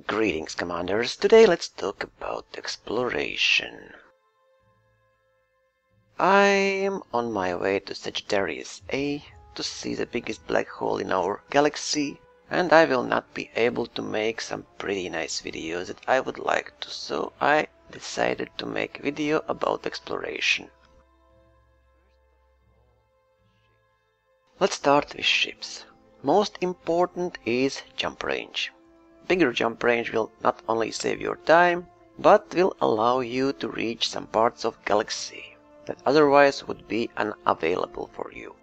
Greetings, Commanders. Today let's talk about exploration. I am on my way to Sagittarius A to see the biggest black hole in our galaxy, and I will not be able to make some pretty nice videos that I would like to, so I decided to make a video about exploration. Let's start with ships. Most important is jump range. Bigger jump range will not only save your time, but will allow you to reach some parts of galaxy that otherwise would be unavailable for you.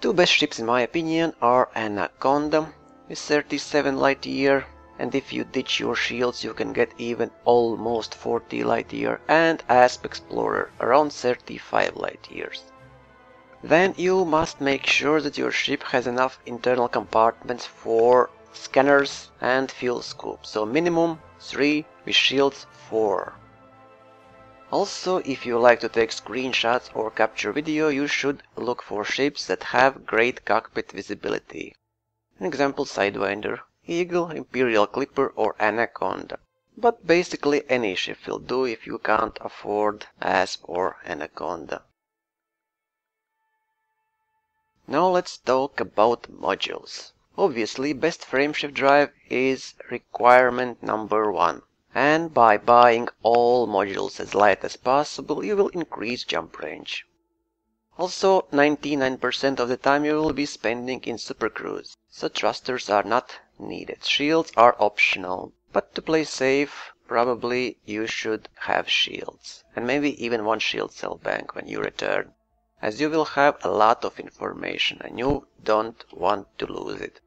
Two best ships in my opinion are Anaconda with 37 light year, and if you ditch your shields you can get even almost 40 light year, and Asp Explorer around 35 light years. Then you must make sure that your ship has enough internal compartments for scanners and fuel scoop, so minimum 3 with shields 4. Also, if you like to take screenshots or capture video, you should look for ships that have great cockpit visibility. An example: Sidewinder, Eagle, Imperial Clipper or Anaconda. But basically any ship will do if you can't afford Asp or Anaconda. Now let's talk about modules. Obviously, best frameshift drive is requirement number 1, and by buying all modules as light as possible, you will increase jump range. Also, 99% of the time you will be spending in supercruise, so thrusters are not needed. Shields are optional, but to play safe, probably you should have shields, and maybe even one shield cell bank when you return, as you will have a lot of information and you don't want to lose it.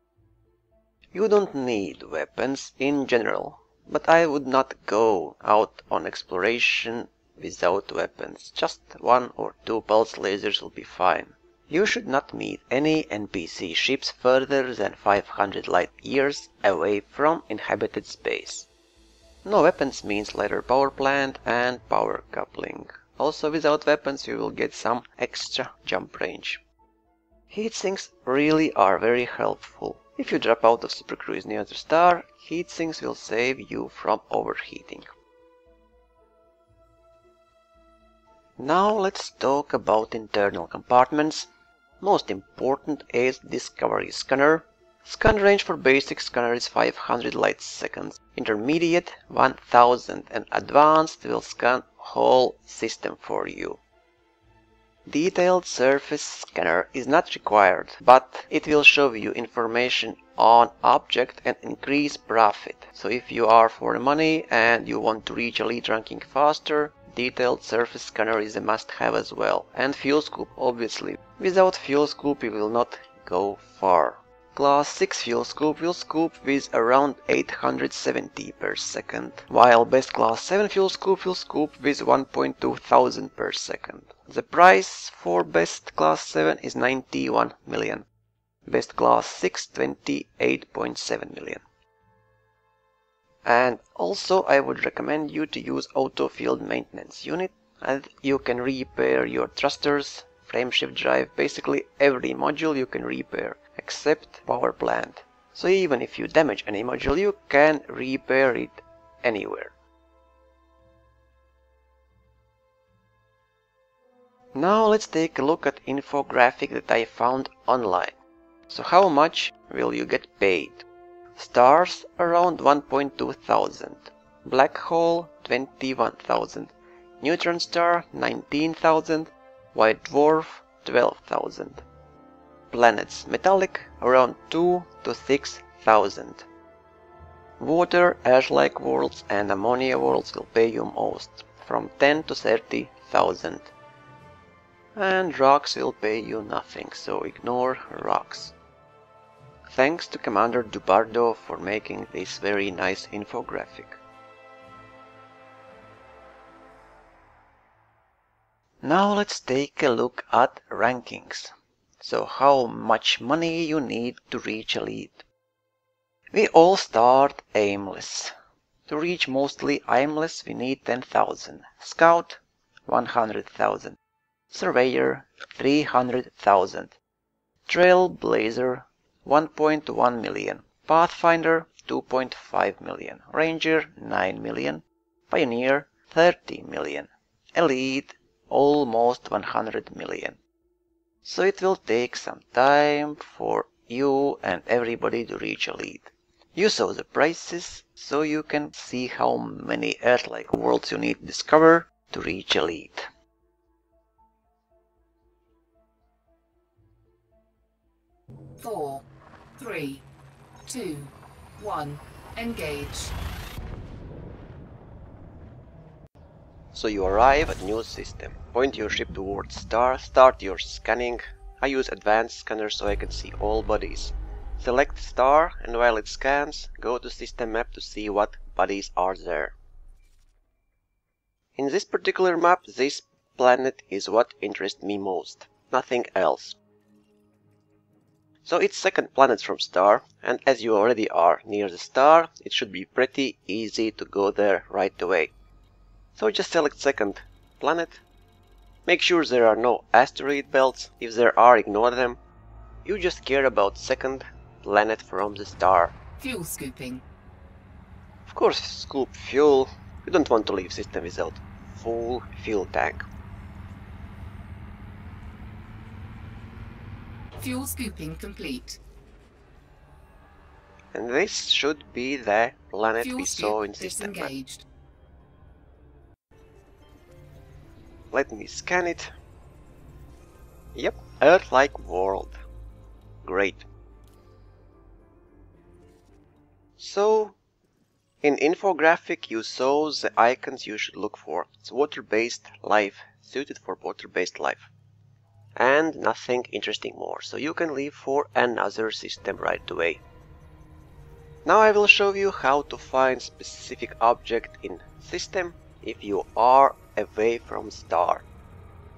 You don't need weapons in general, but I would not go out on exploration without weapons. Just 1 or 2 pulse lasers will be fine. You should not meet any NPC ships further than 500 light years away from inhabited space. No weapons means lighter power plant and power coupling. Also, without weapons you will get some extra jump range. Heatsinks really are very helpful. If you drop out of supercruise near the star, heatsinks will save you from overheating. Now let's talk about internal compartments. Most important is Discovery Scanner. Scan range for basic scanner is 500 light seconds, intermediate 1000, and advanced will scan whole system for you. Detailed surface scanner is not required, but it will show you information on object and increase profit. So if you are for the money and you want to reach elite ranking faster, detailed surface scanner is a must-have as well. And fuel scoop, obviously. Without fuel scoop you will not go far. Class 6 fuel scoop will scoop with around 870 per second, while best class 7 fuel scoop will scoop with 1.2 thousand per second. The price for best class 7 is 91 million. Best class 6 28.7 million. And also I would recommend you to use auto field maintenance unit, and you can repair your thrusters, frameshift drive, basically every module you can repair except power plant. So even if you damage any module you can repair it anywhere. Now let's take a look at infographic that I found online. So how much will you get paid? Stars around 1.2 thousand, black hole 21,000, neutron star 19,000, white dwarf 12,000. Planets metallic around 2 to 6,000. Water, ash-like worlds and ammonia worlds will pay you most, from 10 to 30,000. And rocks will pay you nothing, so ignore rocks. Thanks to Commander Dubardo for making this very nice infographic. Now let's take a look at rankings. So how much money you need to reach elite? We all start aimless. To reach mostly aimless we need 10,000. Scout 100,000. Surveyor 300,000. Trailblazer 1.1 million. Pathfinder 2.5 million, Ranger 9 million, Pioneer 30 million, Elite almost 100 million. So it will take some time for you and everybody to reach Elite. You saw the prices, so you can see how many Earth-like worlds you need to discover to reach Elite. Four, 3, 2, 1, engage. So you arrive at new system. Point your ship towards star, start your scanning. I use advanced scanner so I can see all bodies. Select star, and while it scans, go to system map to see what bodies are there. In this particular map, this planet is what interests me most, nothing else. So it's second planet from star, and as you already are near the star, it should be pretty easy to go there right away. So just select second planet. Make sure there are no asteroid belts. If there are, ignore them. You just care about second planet from the star. Fuel scooping. Of course, scoop fuel. You don't want to leave system without full fuel tank. Fuel scooping complete. And this should be the planet Fuel we saw in scoop system map. disengaged. Let me scan it. Yep, Earth-like world. Great. So, in Infographic you saw the icons you should look for. It's water-based life, suited for water-based life. And nothing interesting more, so you can leave for another system right away. Now I will show you how to find specific object in system if you are away from star.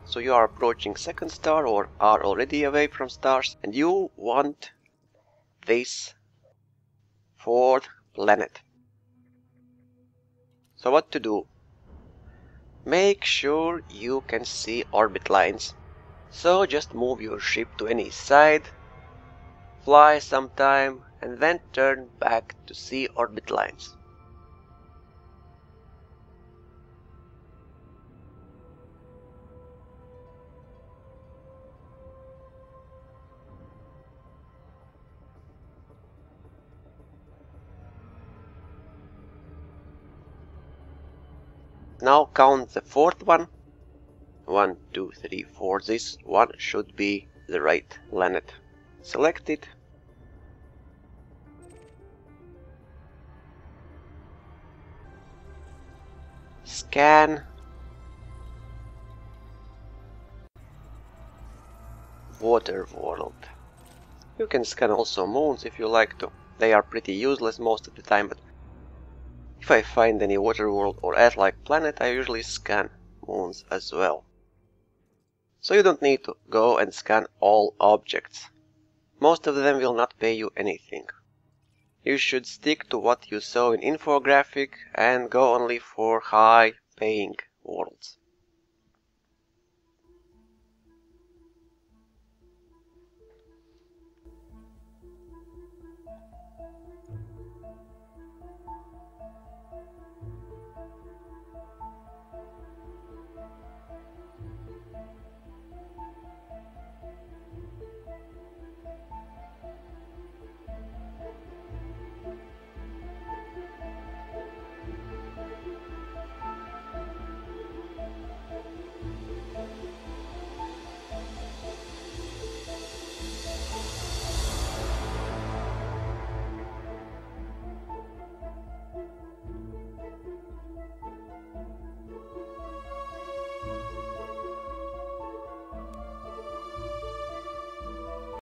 So you are approaching second star or are already away from stars and you want this fourth planet. So what to do? Make sure you can see orbit lines. So just move your ship to any side, fly some time and then turn back to see orbit lines. Now count the fourth one. 1, 2, 3, 4. This one should be the right planet. Select it. Scan. Water world. You can scan also moons if you like to. They are pretty useless most of the time, but if I find any water world or Earth-like planet, I usually scan moons as well. So you don't need to go and scan all objects. Most of them will not pay you anything. You should stick to what you saw in Infographic and go only for high-paying worlds.